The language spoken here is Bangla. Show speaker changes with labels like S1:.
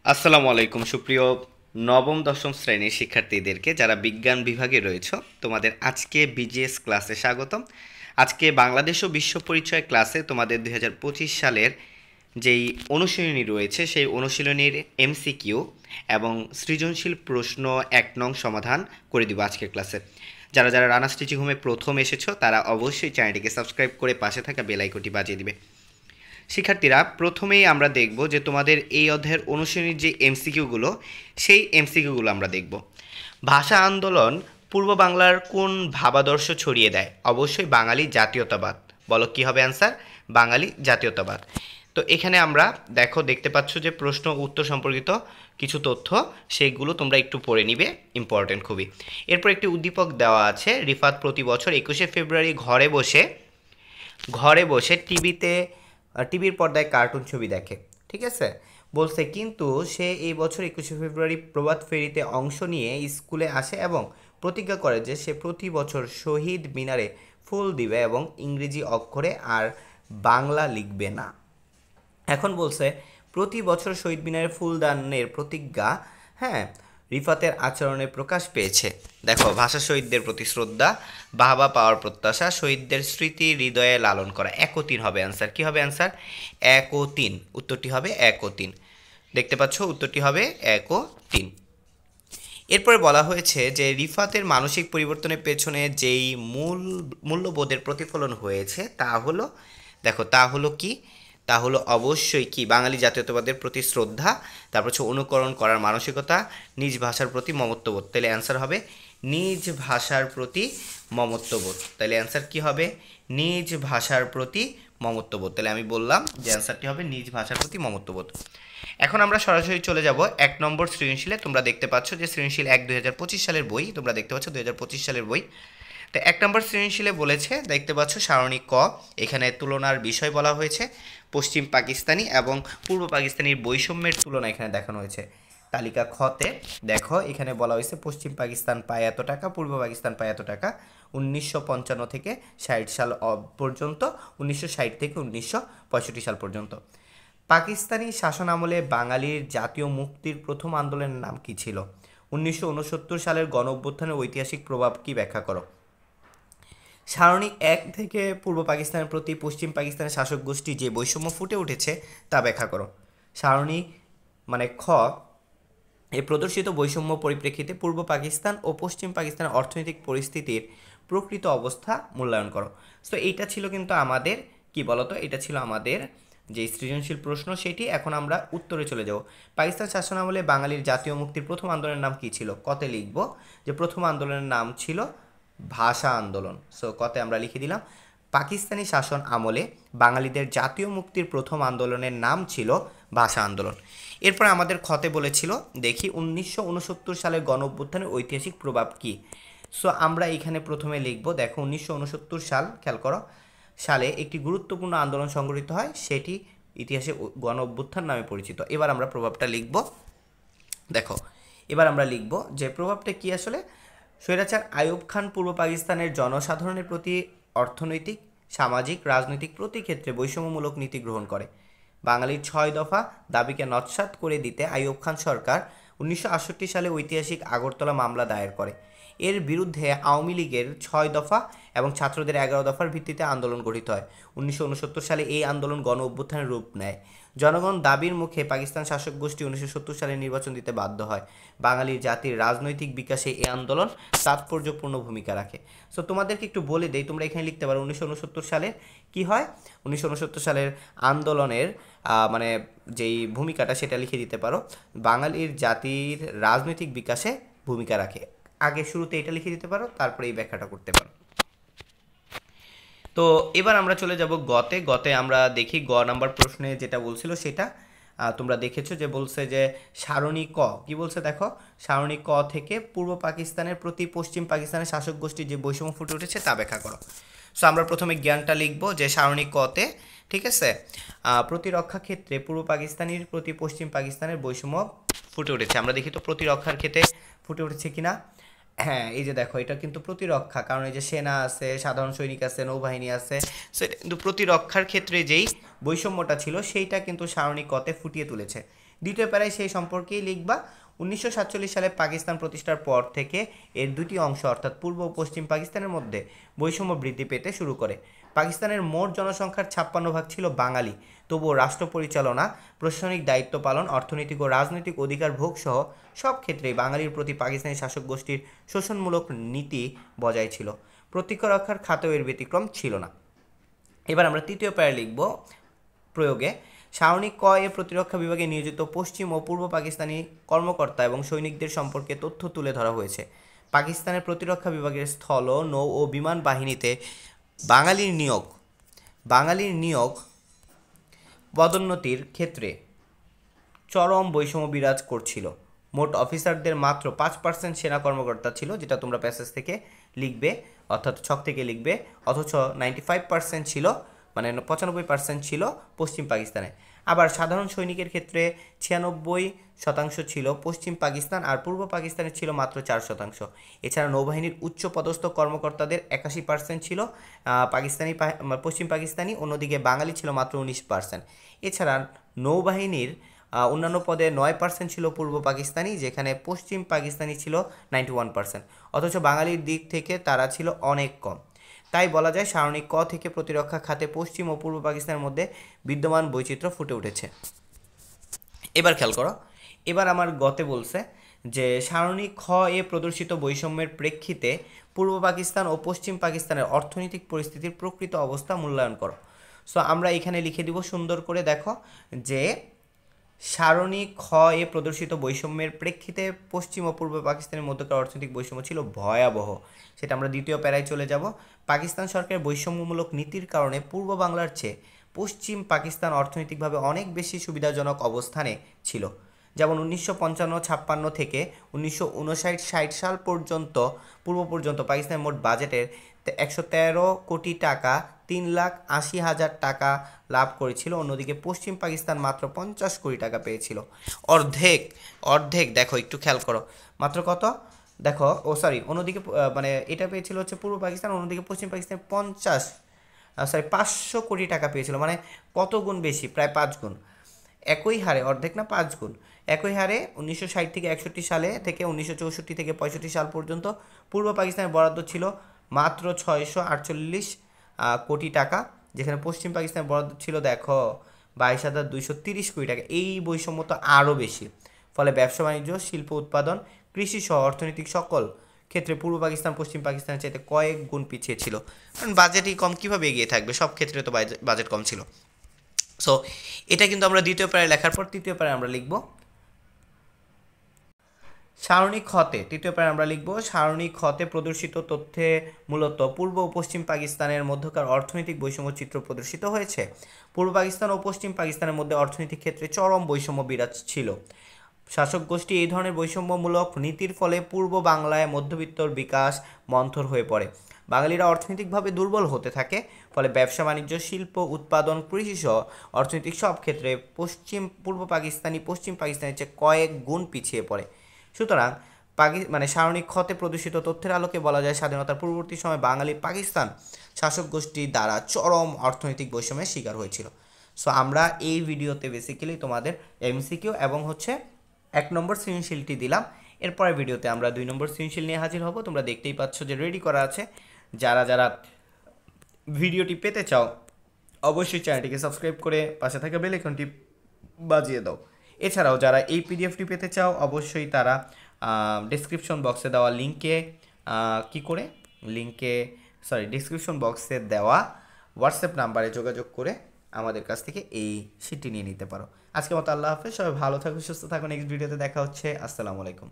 S1: আসসালামু আলাইকুম সুপ্রিয় নবম দশম শ্রেণীর শিক্ষার্থীদেরকে যারা বিজ্ঞান বিভাগে রয়েছে তোমাদের আজকে বিজিএস ক্লাসে স্বাগতম। আজকে বাংলাদেশ ও বিশ্ব পরিচয় ক্লাসে তোমাদের 2025 সালের যেই অনুশীলনী রয়েছে সেই অনুশীলনীর এমসিকিউ এবং সৃজনশীল প্রশ্ন 1 নং সমাধান করে দিব আজকের ক্লাসে। যারা যারা রানা স্টিচিং হোমে প্রথম এসেছো তারা অবশ্যই চ্যানেলটিকে সাবস্ক্রাইব করে পাশে থাকা বেল আইকনটি বাজিয়ে দিবে। শিক্ষার্থীরা, প্রথমেই আমরা দেখব যে তোমাদের এই অধ্যায়ের অনুশীলনীর যে এমসিকিউগুলো সেই এমসিকিউগুলো আমরা দেখব। ভাষা আন্দোলন পূর্ব বাংলার কোন ভাবাদর্শ ছড়িয়ে দেয়? অবশ্যই বাঙালি জাতীয়তাবাদ। বলো কি হবে অ্যান্সার? বাঙালি জাতীয়তাবাদ। তো এখানে আমরা দেখতে পাচ্ছ যে প্রশ্ন উত্তর সম্পর্কিত কিছু তথ্য, সেইগুলো তোমরা একটু পড়ে নিবে, ইম্পর্টেন্ট খুবই। এরপর একটি উদ্দীপক দেওয়া আছে, রিফাত প্রতি বছর 21শে ফেব্রুয়ারি ঘরে বসে টিভির পর্দায় কার্টুন ছবি দেখে। ঠিক আছে, বলছে কিন্তু সে এই বছর 21শে ফেব্রুয়ারি প্রভাত ফেরিতে অংশ নিয়ে স্কুলে আসে এবং প্রতিজ্ঞা করে যে সে প্রতি বছর শহীদ মিনারে ফুল দিবে এবং ইংরেজি অক্ষরে আর বাংলা লিখবে না। এখন বলছে প্রতি বছর শহীদ মিনারে ফুল দানের প্রতিজ্ঞা, হ্যাঁ, রিফাতের আচরণে প্রকাশ পেয়েছে। দেখো, ভাষা শহীদদের প্রতি শ্রদ্ধা, বাহবা পাওয়ার প্রত্যাশা, শহীদদের স্মৃতি হৃদয়ে লালন করা। 1 ও 3 হবে অ্যান্সার। কি হবে অ্যান্সার? 1 ও 3, উত্তরটি হবে 1 ও 3। দেখতে পাচ্ছ, উত্তরটি হবে 1 ও 3। এরপরে বলা হয়েছে যে রিফাতের মানসিক পরিবর্তনের পেছনে যেই মূল্যবোধের প্রতিফলন হয়েছে তা হলো, দেখো তা হলো কি? তা হলো অবশ্যই কি বাঙালি জাতীয়তাবাদের প্রতি শ্রদ্ধা, তারপর হচ্ছে অনুকরণ করার মানসিকতা, নিজ ভাষার প্রতি মমত্ববোধ। তাহলে অ্যান্সার হবে নিজ ভাষার প্রতি মমত্ববোধ। তাহলে অ্যান্সার কি হবে? নিজ ভাষার প্রতি মমত্ববোধ। তাহলে আমি বললাম যে অ্যান্সারটি হবে নিজ ভাষার প্রতি মমত্ববোধ। এখন আমরা সরাসরি চলে যাব 1 নম্বর সৃজনশীলে। তোমরা দেখতে পাচ্ছ যে সৃজনশীল 2025 সালের বই, তোমরা দেখতে পাচ্ছ 2025 সালের বই। তো 1 নম্বর সৃজনশীলে বলেছে, দেখতে পাচ্ছ সারণী ক, এখানে তুলনার বিষয় বলা হয়েছে। পশ্চিম পাকিস্তানি এবং পূর্ব পাকিস্তানির বৈষম্যের তুলনা এখানে দেখানো হয়েছে। তালিকা খতে দেখো, এখানে বলা হয়েছে পশ্চিম পাকিস্তান পায় এত টাকা, পূর্ব পাকিস্তান পায় এত টাকা 1955 থেকে 60 সাল পর্যন্ত, 1960 থেকে 1965 সাল পর্যন্ত। পাকিস্তানি শাসন আমলে বাঙালির জাতীয় মুক্তির প্রথম আন্দোলনের নাম কি ছিল? 1969 সালের গণ অভ্যুত্থানের ঐতিহাসিক প্রভাব কি ব্যাখ্যা করো? সারণী 1 থেকে পূর্ব পাকিস্তানের প্রতি পশ্চিম পাকিস্তানের শাসক গোষ্ঠী যে বৈষম্য ফুটে উঠেছে তা ব্যাখ্যা করো। সারণী মানে খ, এই প্রদর্শিত বৈষম্য পরিপ্রেক্ষিতে পূর্ব পাকিস্তান ও পশ্চিম পাকিস্তানের অর্থনৈতিক পরিস্থিতির প্রকৃত অবস্থা মূল্যায়ন করো। সো এইটা ছিল কিন্তু আমাদের কি বলতো, এটা ছিল আমাদের যে সৃজনশীল প্রশ্ন সেটি। এখন আমরা উত্তরে চলে যাব। পাকিস্তান শাসন আমলে বাঙালির জাতীয় মুক্তির প্রথম আন্দোলনের নাম কি ছিল? কতে লিখব যে প্রথম আন্দোলনের নাম ছিল ভাষা আন্দোলন। সো কতে আমরা লিখে দিলাম পাকিস্তানি শাসন আমলে বাঙালিদের জাতীয় মুক্তির প্রথম আন্দোলনের নাম ছিল ভাষা আন্দোলন। এরপর আমাদের খতে বলেছিল, দেখি 1969 সালের গণ অভ্যুত্থানের ঐতিহাসিক প্রভাব কি। সো আমরা এখানে প্রথমে লিখব, দেখো 1969 সাল, খেয়াল করো, সালে একটি গুরুত্বপূর্ণ আন্দোলন সংগঠিত হয়, সেটি ইতিহাসে গণ অভ্যুত্থান নামে পরিচিত। এবার আমরা প্রভাবটা লিখব। দেখো, এবার আমরা লিখব যে প্রভাবটা কি আসলে। স্বৈরাচার আইয়ুব খান পূর্ব পাকিস্তানের জনসাধারণের প্রতি অর্থনৈতিক, সামাজিক, রাজনৈতিক প্রতি ক্ষেত্রে বৈষম্যমূলক নীতি গ্রহণ করে। বাঙালির 6 দফা দাবিকে নস্যাৎ করে দিতে আইয়ুব খান সরকার 1968 সালে ঐতিহাসিক আগরতলা মামলা দায়ের করে। এর বিরুদ্ধে আওয়ামী লীগের 6 দফা এবং ছাত্রদের 11 দফার ভিত্তিতে আন্দোলন গঠিত হয়। 1969 সালে এই আন্দোলন গণ অভ্যুত্থানের রূপ নেয়। জনগণ দাবির মুখে পাকিস্তান শাসক গোষ্ঠী 1970 সালে নির্বাচন দিতে বাধ্য হয়। বাঙালির জাতির রাজনৈতিক বিকাশে এই আন্দোলন তাৎপর্যপূর্ণ ভূমিকা রাখে। সো তোমাদেরকে একটু বলে দেই, তোমরা এখানে লিখতে পারো 1969 সালে কি হয়। 1969 সালের আন্দোলনের মানে যেই ভূমিকাটা সেটা লিখে দিতে পারো, বাঙালির জাতির রাজনৈতিক বিকাশে ভূমিকা রাখে। আগে শুরুতে এটা লিখে দিতে পারো, তারপরে এই ব্যাখ্যাটা করতে পারো। তো এবার আমরা চলে যাব গতে আমরা দেখি নাম্বার প্রশ্নে যেটা বলছিল সেটা তোমরা দেখেছো যে বলছে যে সারণী ক কি বলছে। দেখো, সারণী ক থেকে পূর্ব পাকিস্তানের প্রতি পশ্চিম পাকিস্তানের শাসক গোষ্ঠীর যে বৈষম্য ফুটে উঠেছে তা ব্যাখ্যা করো। সো আমরা প্রথমে জ্ঞানটা লিখবো যে সারণী কতে, ঠিক আছে, প্রতিরক্ষা ক্ষেত্রে পূর্ব পাকিস্তানের প্রতি পশ্চিম পাকিস্তানের বৈষম্য ফুটে উঠেছে। আমরা দেখি তো প্রতিরক্ষার ক্ষেত্রে ফুটে উঠেছে কিনা। হ্যাঁ, এই যে দেখো, এটা কিন্তু প্রতিরক্ষা, কারণ এই যে সেনা আছে, সাধারণ সৈনিক আছে, নৌবাহিনী আছে। সো এটা কিন্তু প্রতিরক্ষার ক্ষেত্রে যেই বৈষম্যটা ছিল সেইটা কিন্তু সারণী কতে ফুটিয়ে তুলেছে। দ্বিতীয় প্যারায় সেই সম্পর্কেই লিখবা 1947 সালে পাকিস্তান প্রতিষ্ঠার পর থেকে এর দুটি অংশ অর্থাৎ পূর্ব ও পশ্চিম পাকিস্তানের মধ্যে বৈষম্য বৃদ্ধি পেতে শুরু করে। পাকিস্তানের মোট জনসংখ্যার 56% ছিল বাঙালি, তবুও রাষ্ট্র পরিচালনা, প্রশাসনিক দায়িত্ব পালন, অর্থনৈতিক ও রাজনৈতিক অধিকার ভোগ সহ সব ক্ষেত্রেই বাঙালির প্রতি পাকিস্তানি শাসক গোষ্ঠীর শোষণমূলক নীতি বজায় ছিল। প্রতিরক্ষা রক্ষার খাতেও এর ব্যতিক্রম ছিল না। এবার আমরা তৃতীয় প্যারা লিখব প্রয়োগে। সারণিক ক এ প্রতিরক্ষা বিভাগে নিয়োজিত পশ্চিম ও পূর্ব পাকিস্তানি কর্মকর্তা এবং সৈনিকদের সম্পর্কে তথ্য তুলে ধরা হয়েছে। পাকিস্তানের প্রতিরক্ষা বিভাগের স্থল, নৌ ও বিমান বাহিনীতে বাঙালির নিয়োগ পদোন্নতির ক্ষেত্রে চরম বৈষম্য বিরাজ করছিল। মোট অফিসারদের মাত্র 5% সেনা কর্মকর্তা ছিল, যেটা তোমরা প্যাসেজ থেকে লিখবে অর্থাৎ ছক থেকে লিখবে, অথচ 95% ছিল, মানে 95% ছিল পশ্চিম পাকিস্তানে। আবার সাধারণ সৈনিকের ক্ষেত্রে 96% ছিল পশ্চিম পাকিস্তান, আর পূর্ব পাকিস্তানে ছিল মাত্র 4%। এছাড়া নৌবাহিনীর উচ্চ পদস্থ কর্মকর্তাদের 81% ছিল পশ্চিম পাকিস্তানি, অন্যদিকে বাঙালি ছিল মাত্র 19%। এছাড়া নৌবাহিনীর অন্যান্য পদে 9% ছিল পূর্ব পাকিস্তানি, যেখানে পশ্চিম পাকিস্তানি ছিল 91%, অথচ বাঙালির দিক থেকে তারা ছিল অনেক কম। তাই বলা যায় সারণিক ক থেকে প্রতিরক্ষা খাতে পশ্চিম ও পূর্ব পাকিস্তানের মধ্যে বিদ্যমান বৈচিত্র্য ফুটে উঠেছে। এবার খেয়াল করো, এবার আমার গতে বলছে যে সারণিক খ এ প্রদর্শিত বৈষম্যের প্রেক্ষিতে পূর্ব পাকিস্তান ও পশ্চিম পাকিস্তানের অর্থনৈতিক পরিস্থিতির প্রকৃত অবস্থা মূল্যায়ন করো। সো আমরা এখানে লিখে দিব সুন্দর করে, দেখো যে সারণিক খ এ প্রদর্শিত বৈষম্যের প্রেক্ষিতে পশ্চিম ও পূর্ব পাকিস্তানের মধ্যকার অর্থনৈতিক বৈষম্য ছিল ভয়াবহ। সেটা আমরা দ্বিতীয় প্যারায় চলে যাব। পাকিস্তান সরকারের বৈষম্যমূলক নীতির কারণে পূর্ব বাংলার চেয়ে পশ্চিম পাকিস্তান অর্থনৈতিকভাবে অনেক বেশি সুবিধাজনক অবস্থানে ছিল। যেমন 1955-56 থেকে 1959-60 সাল পর্যন্ত পাকিস্তানের মোট বাজেটের 113 কোটি টাকা 3,80,000 টাকা লাভ করেছিল, অন্যদিকে পশ্চিম পাকিস্তান মাত্র 50 কোটি টাকা পেয়েছিল। অর্ধেক দেখো, একটু খেয়াল করো, মাত্র কত দেখো, অন্যদিকে মানে এটা পেয়েছিল হচ্ছে পূর্ব পাকিস্তান, অন্যদিকে পশ্চিম পাকিস্তান 500 কোটি টাকা পেয়েছিল, মানে কত গুণ বেশি, প্রায় 5 গুণ। একই হারে, অর্ধেক না 5 গুণ, একই হারে 1960 থেকে 61 সালে থেকে 1964 থেকে 65 সাল পর্যন্ত পূর্ব পাকিস্তানের বরাদ্দ ছিল মাত্র 648 কোটি টাকা, যেখানে পশ্চিম পাকিস্তানের বরাদ্দ ছিল দেখো 22,230 কোটি টাকা। এই বৈষম্য তো আরও বেশি। ফলে ব্যবসা বাণিজ্য, শিল্প উৎপাদন, কৃষি সহ অর্থনৈতিক সকল ক্ষেত্রে পূর্ব পাকিস্তান পশ্চিম পাকিস্তানের চাইতে কয়েক গুণ পিছিয়ে ছিল। কারণ বাজেটই কম, কীভাবে এগিয়ে থাকবে, সব ক্ষেত্রে তো বাজেট কম ছিল। সো এটা কিন্তু আমরা দ্বিতীয় প্যারায় লেখার পর তৃতীয় প্যারায় আমরা লিখব সারণিক খতে। তৃতীয় প্যারায় আমরা লিখব সারণিক খতে প্রদর্শিত তথ্যে মূলত পূর্ব ও পশ্চিম পাকিস্তানের মধ্যকার অর্থনৈতিক বৈষম্য চিত্র প্রদর্শিত হয়েছে। পূর্ব পাকিস্তান ও পশ্চিম পাকিস্তানের মধ্যে অর্থনৈতিক ক্ষেত্রে চরম বৈষম্য বিরাজ ছিল। শাসক গোষ্ঠী এই ধরনের বৈষম্যমূলক নীতির ফলে পূর্ব বাংলায় মধ্যবিত্তর বিকাশ মন্থর হয়ে পড়ে। বাঙালিরা অর্থনৈতিকভাবে দুর্বল হতে থাকে, ফলে ব্যবসা বাণিজ্য, শিল্প উৎপাদন, কৃষি সহ অর্থনৈতিক সব ক্ষেত্রে পূর্ব পশ্চিম পাকিস্তানের চেয়ে কয়েক গুণ পিছিয়ে পড়ে। সুতরাং সারণিক খতে প্রদর্শিত তথ্যের আলোকে বলা যায় স্বাধীনতার পূর্ববর্তী সময়ে বাঙালি পাকিস্তান শাসক গোষ্ঠী দ্বারা চরম অর্থনৈতিক বৈষম্যের শিকার হয়েছিল। সো আমরা এই ভিডিওতে বেসিক্যালি তোমাদের এমসিকিউ এবং হচ্ছে 1 নম্বর সৃজনশীলটি দিলাম। এরপরের ভিডিওতে আমরা 2 নম্বর সৃজনশীল নিয়ে হাজির হব। তোমরা দেখতেই পাচ্ছ যে রেডি করা আছে। যারা ভিডিওটি পেতে চাও অবশ্যই চ্যানেলটিকে সাবস্ক্রাইব করে পাশে থাকা বেল আইকনটি বাজিয়ে দাও। এছাড়াও যারা এই পিডিএফটি পেতে চাও অবশ্যই তারা ডেসক্রিপশন বক্সে দেওয়া ডেসক্রিপশন বক্সে দেওয়া হোয়াটসঅ্যাপ নাম্বারে যোগাযোগ করে আমাদের কাছ থেকে এই শিটটি নিয়ে নিতে পারো। আজকের মতো আল্লাহ হাফেজ, সবাই ভালো থাকো, সুস্থ থাকো। নেক্সট ভিডিওতে দেখা হচ্ছে। আসসালামু আলাইকুম।